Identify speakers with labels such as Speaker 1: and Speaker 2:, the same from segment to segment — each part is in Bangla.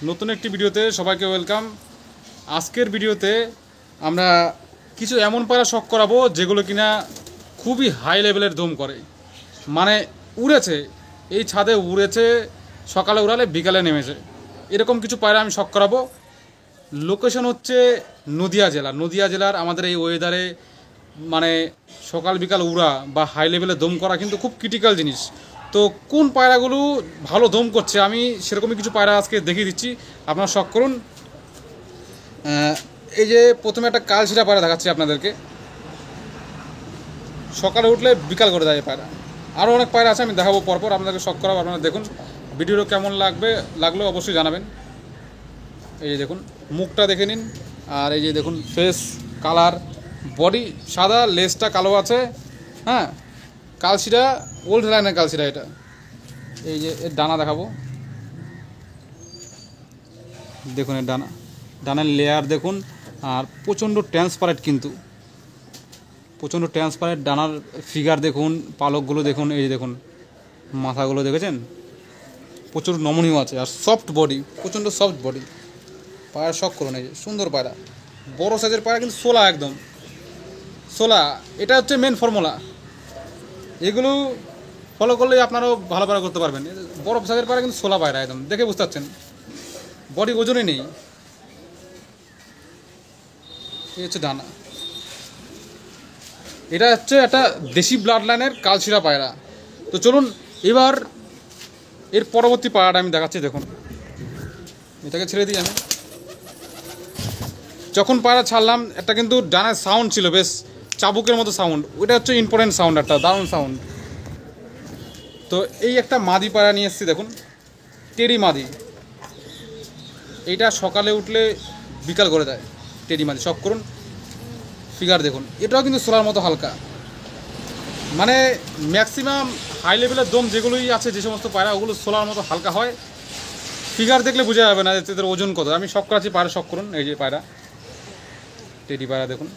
Speaker 1: নতুন একটি ভিডিওতে সবাইকে ওয়েলকাম। আজকের ভিডিওতে আমরা কিছু এমন পায়রা শখ করাবো যেগুলো কিনা খুবই হাই লেভেলের দম করে, মানে উড়েছে, এই ছাদে উড়েছে, সকালে উড়ালে বিকালে নেমেছে, এরকম কিছু পায়রা আমি শখ করাবো। লোকেশন হচ্ছে নদিয়া জেলার আমাদের এই ওয়েদারে মানে সকাল বিকাল উড়া বা হাই লেভেলে দম করা কিন্তু খুব ক্রিটিক্যাল জিনিস। তো কোন পায়রাগুলো ভালো দম করছে আমি সেরকমই কিছু পায়রা আজকে দেখিয়ে দিচ্ছি, আপনারা শখ করুন। এই যে প্রথমে একটা কালশিরা পায়রা দেখাচ্ছি আপনাদেরকে, সকালে উঠলে বিকাল করে দেয় পায়রা। আরও অনেক পায়রা আছে, আমি দেখাবো পরপর, আপনাদেরকে শখ করাবো। আপনারা দেখুন, ভিডিওটা কেমন লাগলেও অবশ্যই জানাবেন। এই যে দেখুন, মুখটা দেখে নিন, আর এই যে দেখুন ফেস কালার, বডি সাদা, লেজটা কালো আছে। হ্যাঁ, কালশিরা, ওল্ড লাইনের কালশিরা এটা। এই যে এর ডানা দেখাবো, দেখুন এর ডানার লেয়ার দেখুন, আর প্রচণ্ড ট্রান্সপারেন্ট, কিন্তু প্রচণ্ড ট্রান্সপারেন্ট। ডানার ফিগার দেখুন, পালকগুলো দেখুন, এই যে দেখুন মাথাগুলো দেখেছেন, প্রচুর নমনীয় আছে, আর সফট বডি, প্রচণ্ড সফট বডি। পায়রা শখ করুন, এই যে সুন্দর পায়রা, বড় সাইজের পায়রা, কিন্তু সোলা, একদম সোলা। এটা হচ্ছে মেন ফর্মুলা, এগুলো ফলো করলেই আপনারাও ভালো পায়রা করতে পারবেন। বড় সাইজের পায়রা কিন্তু সোলা পায়রা, একদম দেখে বুঝতে পারছেন, বডি ওজনই নেই। এই হচ্ছে ডানা, এটা হচ্ছে একটা দেশি ব্লাড লাইনের কালশিরা পায়রা। তো চলুন এবার এর পরবর্তী পায়রাটা আমি দেখাচ্ছি। দেখুন, এটাকে ছেড়ে দিই আমি। যখন পায়রা ছাড়লাম, একটা কিন্তু ডানার সাউন্ড ছিল, বেশ চাবুকের মতো সাউন্ড, ওইটা হচ্ছে ইম্পর্টেন্ট সাউন্ড, একটা দারুণ সাউন্ড। তো এই একটা মাদি পায়রা নিয়ে এসেছি, দেখুন টেরি মাদি। এইটা সকালে উঠলে বিকাল করে দেয়, টেরি মাদি। শখ করুন, ফিগার দেখুন, এটাও কিন্তু সোলার মতো হালকা। মানে ম্যাক্সিমাম হাই লেভেলের দম যেগুলোই আছে, যে সমস্ত পায়রা, ওগুলো সোলার মতো হালকা হয়। ফিগার দেখলে বোঝা যাবে না এদের ওজন কত। আমি শখ করাচ্ছি, পায়রা শখ করুন। এই যে পায়রা, টেডি পায়রা দেখুন,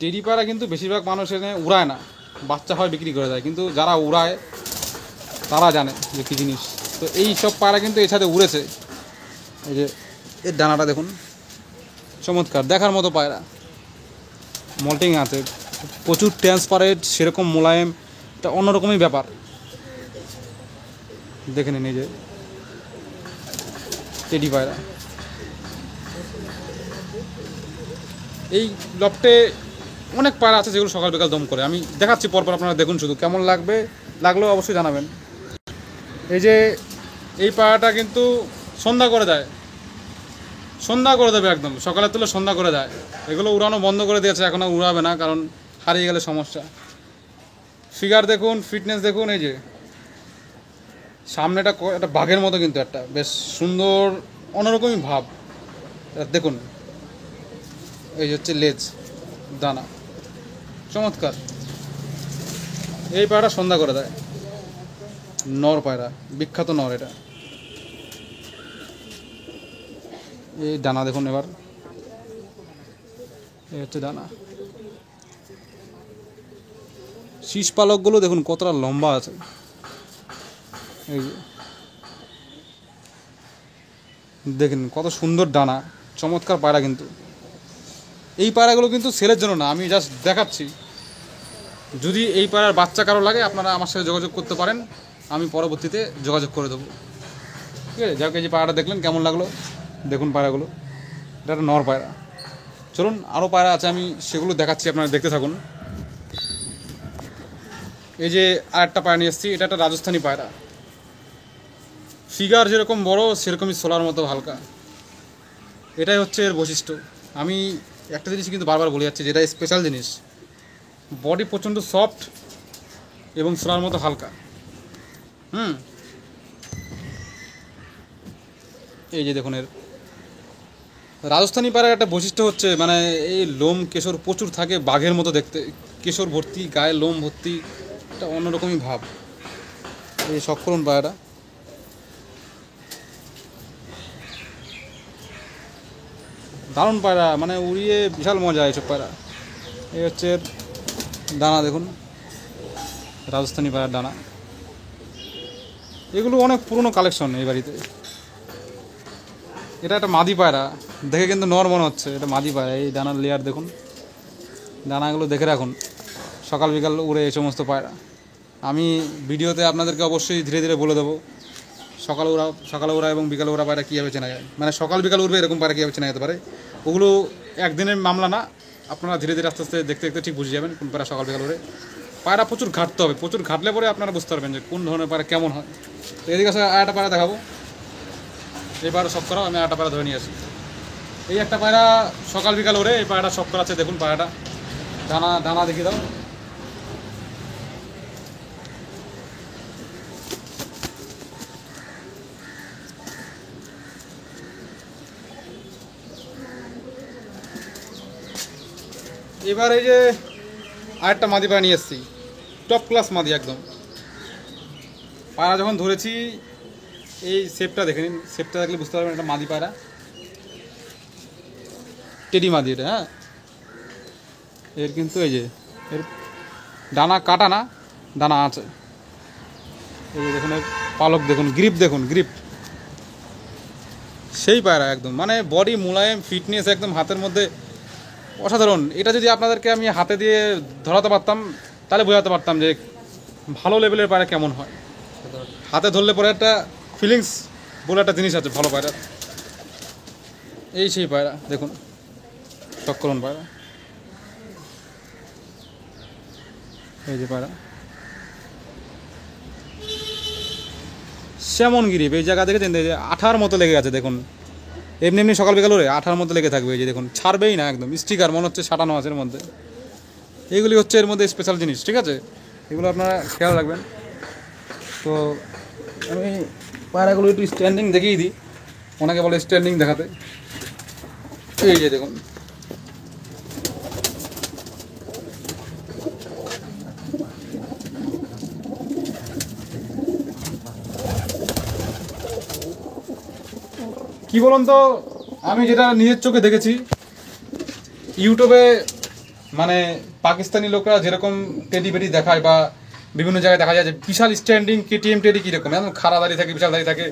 Speaker 1: টেডি পায়রা কিন্তু বেশিরভাগ মানুষ এনে উড়ায় না, বাচ্চা হয় বিক্রি করে দেয়, কিন্তু যারা উড়ায় তারা জানে যে কী জিনিস। তো এই সব পায়রা কিন্তু এর সাথে উড়েছে। এই যে এর ডানাটা দেখুন, চমৎকার, দেখার মতো পায়রা, মল্টিং আছে, প্রচুর ট্রান্সপারেন্ট, সেরকম মোলায়েম, এটা অন্যরকমই ব্যাপার। দেখে নিন, এই যে টেডি পায়রা। এই লফটে অনেক পায়রা আছে যেগুলো সকাল বিকাল দম করে, আমি দেখাচ্ছি পরপর, আপনারা দেখুন, শুধু কেমন লাগলেও অবশ্যই জানাবেন। এই যে এই পায়রাটা কিন্তু সন্ধ্যা করে দেয়, সন্ধ্যা করে দেবে, একদম সকালে তুলে সন্ধ্যা করে দেয়। এগুলো উড়ানো বন্ধ করে দিয়েছে, এখন আর উড়াবে না, কারণ হারিয়ে গেলে সমস্যা। ফিগার দেখুন, ফিটনেস দেখুন, এই যে সামনেটা একটা বাঘের মতো, কিন্তু একটা বেশ সুন্দর অন্যরকমই ভাব দেখুন। এই যে হচ্ছে লেজ, দানা, চমৎকার। এই পায়রা সন্ধ্যা করে দেয়, নর পায়রা, বিখ্যাত নর এটা। এই ডানা দেখুন, এবার এই হচ্ছে ডানা, শীষ পালকগুলো দেখুন কতটা লম্বা আছে। এই যে দেখেন কত সুন্দর ডানা, চমৎকার পায়রা। কিন্তু এই পায়রাগুলো কিন্তু সেলের জন্য না, আমি জাস্ট দেখাচ্ছি। যদি এই পায়রার বাচ্চা কারো লাগে, আপনারা আমার সাথে যোগাযোগ করতে পারেন, আমি পরবর্তীতে যোগাযোগ করে দেবো। ঠিক আছে, যাকে যে পায়রাটা দেখলেন কেমন লাগলো, দেখুন পায়রাগুলো, এটা একটা নর পায়রা। চলুন আরও পায়রা আছে, আমি সেগুলো দেখাচ্ছি, আপনারা দেখতে থাকুন। এই যে আরেকটা পায়রা নিয়ে এসেছি, এটা একটা রাজস্থানি পায়রা। ফিগার যেরকম বড়, সেরকমই সোলার মতো হালকা, এটাই হচ্ছে এর বৈশিষ্ট্য। আমি একটা জিনিস কিন্তু বারবার বলে যাচ্ছি, যেটা স্পেশাল জিনিস, বডি প্রচণ্ড সফট এবং সোলার মতো হালকা। এই যে দেখুন, এর রাজস্থানি পায়রার একটা বৈশিষ্ট্য হচ্ছে, মানে এই লোম কেশর প্রচুর থাকে, বাঘের মতো দেখতে, কেশর ভর্তি, গায়ে লোম ভর্তি, একটা অন্যরকমই ভাব। এই শখ করুন পায়রাটা, দারুণ পায়রা, মানে উড়িয়ে বিশাল মজা এইসব পায়রা। এই হচ্ছে ডানা দেখুন, রাজস্থানি পায়রার ডানা। এগুলো অনেক পুরনো কালেকশন এই বাড়িতে। এটা একটা মাদি পায়রা, দেখে কিন্তু নর মনে হচ্ছে, এটা মাদি পায়রা। এই ডানার লেয়ার দেখুন, ডানাগুলো দেখে রাখুন। সকাল বিকাল উড়ে এই সমস্ত পায়রা। আমি ভিডিওতে আপনাদেরকে অবশ্যই ধীরে ধীরে বলে দেবো সকালে ওরা এবং বিকালে ওরা পায়রা কীভাবে চেনা যায়, মানে সকাল বিকাল উড়বে এরকম পায়রা কীভাবে চেনা যেতে পারে। ওগুলো একদিনের মামলা না, আপনারা ধীরে ধীরে আস্তে আস্তে দেখতে দেখতে ঠিক বুঝে যাবেন কোন পায়রা সকাল বিকাল উড়ে। পায়রা প্রচুর ঘাটতে হবে, প্রচুর ঘাটলে পরে আপনারা বুঝতে পারবেন যে কোন ধরনের পায়রা কেমন হয়। তো এদিকে আসলে আরেকটা পায়রা দেখাবো, এবার সব করাও আমি আরেকটা পায়রা ধরে নিয়ে আসি। এই একটা পায়রা সকাল বিকাল ওড়ে, এই পায়রাটা সব করাচ্ছে দেখুন। পায়রাটা ডানা দেখিয়ে দাও। এবার এই যে আরেকটা মাদি পায়রা নিয়ে এসেছি, টপ ক্লাস মাদি একদম। পায়রা যখন ধরেছি এই শেপটা দেখে নিন, শেপটা দেখলে বুঝতে পারবেন এটা মাদি পায়রা, টেডি মাদি এটা। হ্যাঁ, এর কিন্তু এই যে এর ডানা কাটা না, ডানা আছে। এই দেখুন এর পালক দেখুন, গ্রিপ দেখুন, গ্রিপ সেই পায়রা একদম, মানে বডি মোলায়েম, ফিটনেস একদম হাতের মধ্যে অসাধারণ। এটা যদি আপনাদেরকে আমি হাতে দিয়ে ধরাতে পারতাম তাহলে বোঝাতে পারতাম যে ভালো লেভেলের পায়রা কেমন হয়। হাতে ধরলে পরে একটা ফিলিংস বলে একটা জিনিস আছে ভালো পায়রা। এই সেই পায়রা দেখুন, টক্করন পায়রা। এই যে পায়রা সেমন গিরিপ, এই জায়গা দেখেছেন যে আঠার মতো লেগে আছে দেখুন। এমনি এমনি সকাল বিকাল ওরে আঠার মতো লেগে থাকবে, এই যে দেখুন, ছাড়বেই না একদম, স্টিকার মনে হচ্ছে সাটানো আছে এর মধ্যে। এইগুলি হচ্ছে এর মধ্যে স্পেশাল জিনিস, ঠিক আছে? এগুলো আপনারা খেয়াল রাখবেন। তো আমি পায়রাগুলো একটু স্ট্যান্ডিং দেখিয়ে দিই, ওনাকে বলে স্ট্যান্ডিং দেখাতে। এই যে দেখুন, কি বলুন তো, আমি যেটা নিজের চোখে দেখেছি ইউটিউবে, মানে পাকিস্তানি লোকরা যেরকম টেডি বেডি দেখায় বা বিভিন্ন জায়গায় দেখা যায় যে বিশাল স্ট্যান্ডিং কেটিএম টেডি কীরকম একদম খাড়া দাঁড়িয়ে থাকে, বিশাল দাঁড়িয়ে থাকে।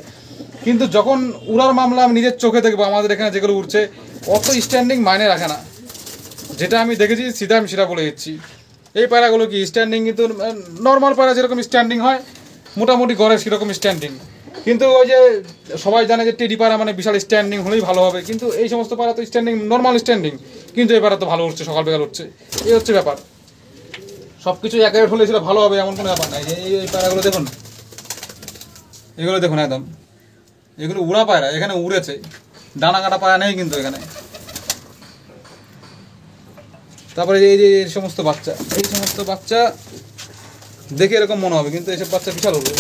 Speaker 1: কিন্তু যখন উড়ার মামলা আমি নিজের চোখে দেখবো, আমাদের এখানে যেগুলো উঠছে অত স্ট্যান্ডিং মাইনে রাখে না। যেটা আমি দেখেছি সিধা আমি সেটা বলে দিচ্ছি। এই পায়রাগুলো কি স্ট্যান্ডিং কিন্তু নর্মাল পায়রা যেরকম স্ট্যান্ডিং হয় মোটামুটি গড়ে সেরকম স্ট্যান্ডিং। কিন্তু ওই যে সবাই জানে যে টেডি পায়রা মানে বিশাল স্ট্যান্ডিং হলেই ভালো হবে, কিন্তু এই সমস্ত পায়রা তো স্ট্যান্ডিং নর্মাল স্ট্যান্ডিং, কিন্তু এই পায়রা তো ভালো উঠছে, সকাল বিকাল উঠছে। এই হচ্ছে ব্যাপার। সব কিছু এক রেট হলে সেটা ভালো হবে এমন কোনো ব্যাপার নাই। এই পায়রাগুলো দেখুন, এগুলো দেখুন একদম, এগুলো উড়া পায়রা, এখানে উড়েছে, ডানা কাটা পায়রা নেই কিন্তু এখানে। তারপরে এই যে এই সমস্ত বাচ্চা, এই সমস্ত বাচ্চা দেখে এরকম মনে হবে, কিন্তু এইসব বাচ্চা বিশাল উঠবে।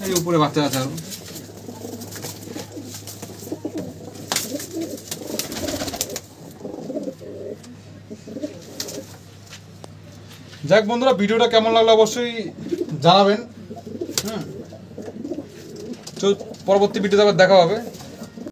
Speaker 1: এই উপরে বাচ্চা আছে আরো। যাক বন্ধুরা, ভিডিওটা কেমন লাগলো অবশ্যই জানাবেন। তো পরবর্তী ভিডিওতে আবার দেখা হবে।